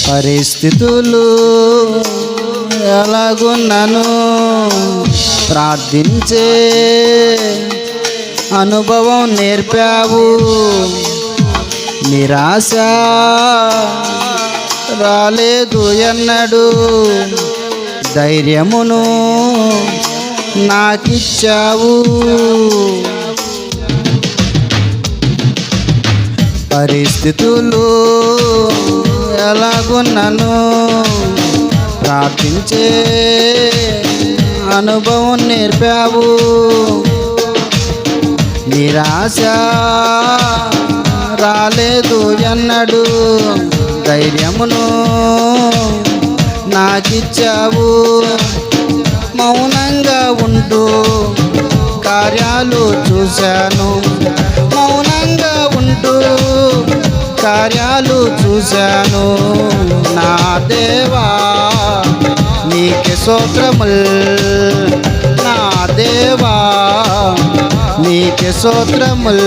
పరిస్థితులు ఎలాగున్నాను ప్రార్థించే అనుభవం నేర్పావు. నిరాశ రాలేదు ఎన్నడు, ధైర్యమును నాకిచ్చావు. పరిస్థితులు ఎలాగున్నాను ప్రార్థించే అనుభవం నేర్పావు. నిరాశ రాలేదు ఎన్నడు, ధైర్యమును నాకిచ్చావు. మౌనంగా ఉంటూ కార్యాలు చూశాను, మౌనంగా ఉంటూ కార్యాలు చూశాను. నా దేవా నీకే స్తోత్రముల్, నా దేవా నీకే స్తోత్రముల్.